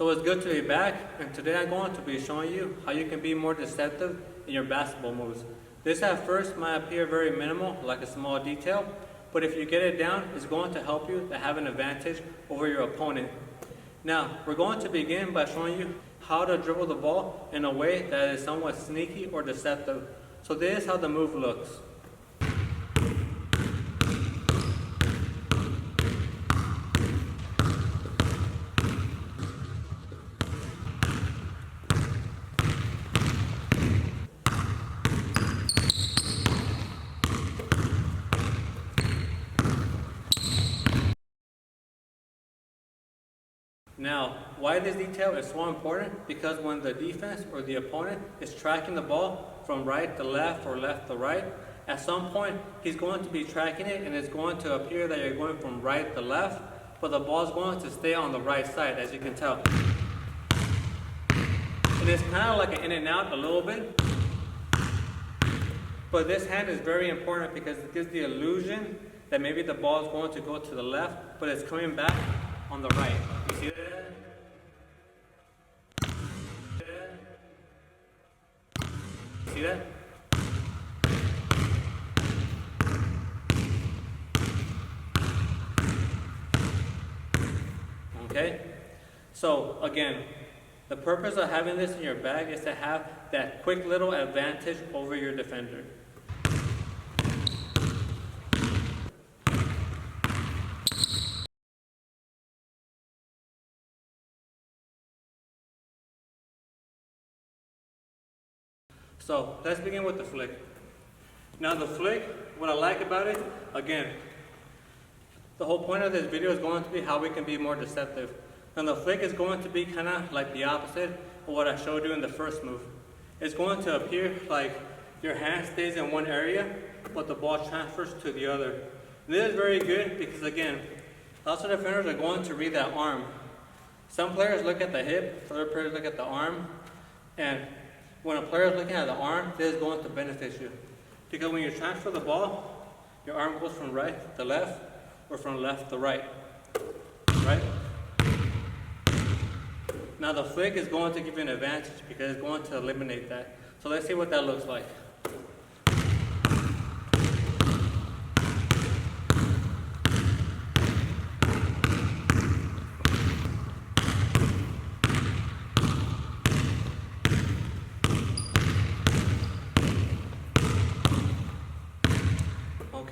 So it's good to be back, and today I'm going to be showing you how you can be more deceptive in your basketball moves. This at first might appear very minimal, like a small detail, but if you get it down, it's going to help you to have an advantage over your opponent. Now, we're going to begin by showing you how to dribble the ball in a way that is somewhat sneaky or deceptive. So this is how the move looks. Now, why this detail is so important? Because when the defense or the opponent is tracking the ball from right to left or left to right, at some point he's going to be tracking it and it's going to appear that you're going from right to left, but the ball is going to stay on the right side, as you can tell. It is kind of like an in and out a little bit, but this hand is very important because it gives the illusion that maybe the ball is going to go to the left, but it's coming back on the right. You see that? See that? Okay? So again, the purpose of having this in your bag is to have that quick little advantage over your defender. So let's begin with the flick. Now the flick, what I like about it, again, the whole point of this video is going to be how we can be more deceptive. And the flick is going to be kind of like the opposite of what I showed you in the first move. It's going to appear like your hand stays in one area, but the ball transfers to the other. And this is very good because again, lots of defenders are going to read that arm. Some players look at the hip, other players look at the arm, and when a player is looking at the arm, this is going to benefit you. Because when you transfer the ball, your arm goes from right to left or from left to right. Right? Now the flick is going to give you an advantage because it's going to eliminate that. So let's see what that looks like.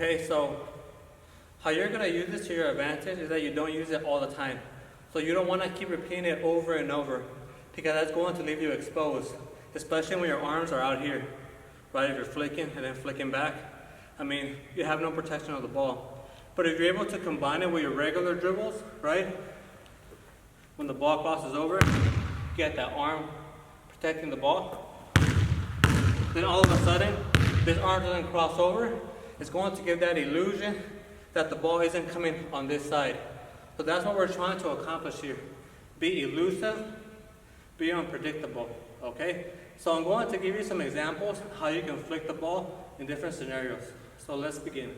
Okay, so how you're going to use this to your advantage is that you don't use it all the time. So you don't want to keep repeating it over and over because that's going to leave you exposed, especially when your arms are out here, right? If you're flicking and then flicking back, I mean, you have no protection of the ball. But if you're able to combine it with your regular dribbles, right? When the ball crosses over, get that arm protecting the ball. Then all of a sudden, this arm doesn't cross over. It's going to give that illusion that the ball isn't coming on this side. So that's what we're trying to accomplish here. Be elusive, be unpredictable, okay? So I'm going to give you some examples how you can flick the ball in different scenarios. So let's begin.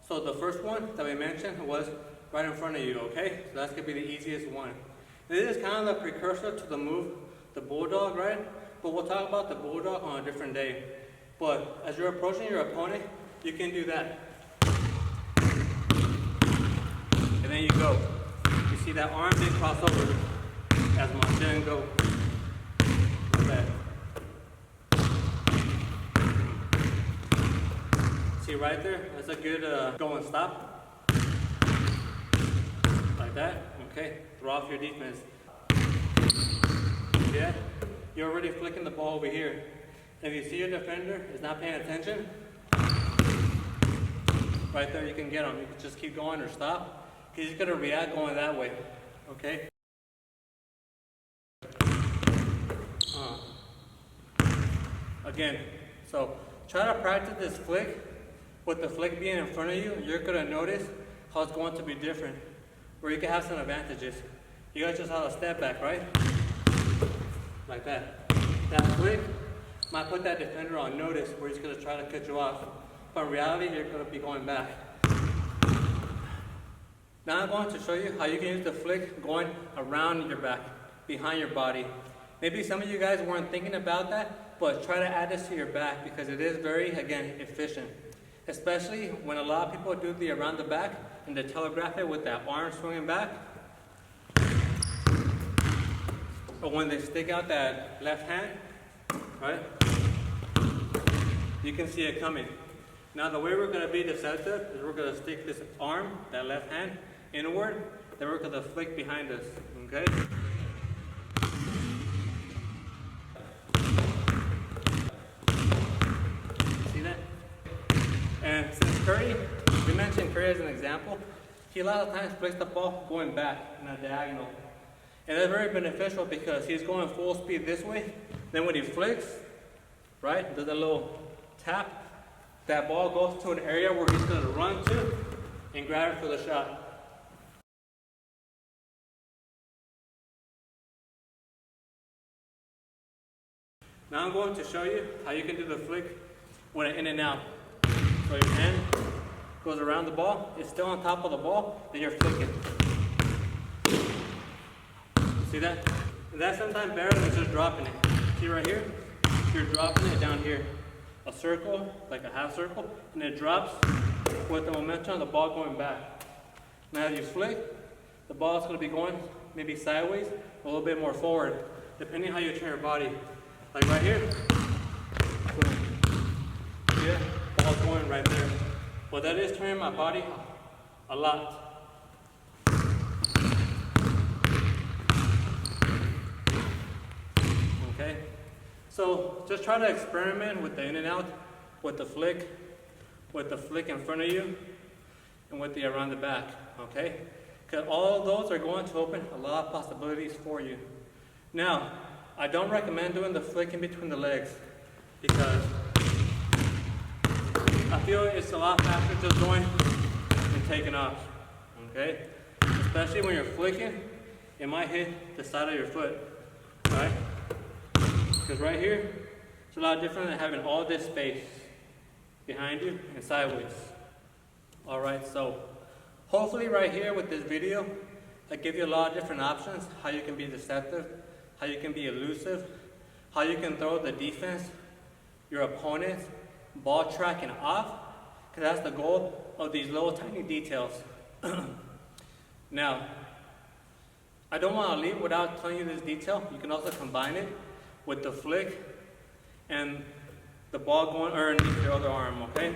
So the first one that we mentioned was right in front of you, okay? So that's going to be the easiest one. And this is kind of the precursor to the move, the bulldog, right? But we'll talk about the bulldog on a different day. But as you're approaching your opponent, you can do that. And then you go. You see that arm didn't cross over as much. Didn't go like that. See right there? That's a good go and stop. Like that. Okay. Throw off your defense. Yeah? You're already flicking the ball over here. If you see your defender is not paying attention, right there you can get him. You can just keep going or stop. Because he's going to react going that way. Okay? Again, so try to practice this flick. With the flick being in front of you, you're going to notice how it's going to be different. Where you can have some advantages. You guys just have a step back, right? Like that. That flick might put that defender on notice where he's going to try to cut you off. But in reality, you're going to be going back. Now I'm going to show you how you can use the flick going around your back. behind your body. Maybe some of you guys weren't thinking about that, but try to add this to your back because it is very, again, efficient. Especially when a lot of people do the around the back and they telegraph it with that arm swinging back. But when they stick out that left hand, right, you can see it coming. Now the way we're going to be deceptive is we're going to stick this arm, that left hand, inward, then we're going to flick behind us, okay? See that? And since Curry, we mentioned Curry as an example, he a lot of times flicks the ball going back in a diagonal. And that's very beneficial because he's going full speed this way. Then when he flicks, right, does a little tap, that ball goes to an area where he's going to run to and grab it for the shot. Now I'm going to show you how you can do the flick when it in and out. So your hand goes around the ball, it's still on top of the ball, then you're flicking. See that? And that's sometimes better than just dropping it. See right here? You're dropping it down here. A circle, like a half circle, and it drops with the momentum of the ball going back. Now as you flick, the ball is going to be going maybe sideways, a little bit more forward, depending on how you turn your body. Like right here. See it? Ball's going right there. Well, that is turning my body a lot. Okay? So just try to experiment with the in and out, with the flick in front of you, and with the around the back, okay? Because all of those are going to open a lot of possibilities for you. Now, I don't recommend doing the flick in between the legs because I feel it's a lot faster just going and taking off, okay? Especially when you're flicking, it might hit the side of your foot, right? Because right here, it's a lot different than having all this space behind you and sideways. Alright, so hopefully right here with this video, I give you a lot of different options, how you can be deceptive, how you can be elusive, how you can throw the defense, your opponent's ball tracking off, because that's the goal of these little tiny details. Now, I don't want to leave without telling you this detail. You can also combine it with the flick and the ball going underneath your other arm, okay?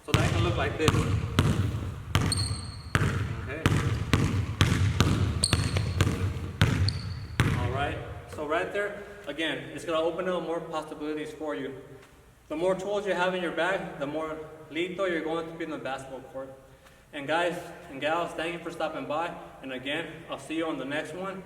So that can look like this. Okay? Alright, so right there, again, it's going to open up more possibilities for you. The more tools you have in your bag, the more lethal you're going to be in the basketball court. And guys and gals, thank you for stopping by. And again, I'll see you on the next one.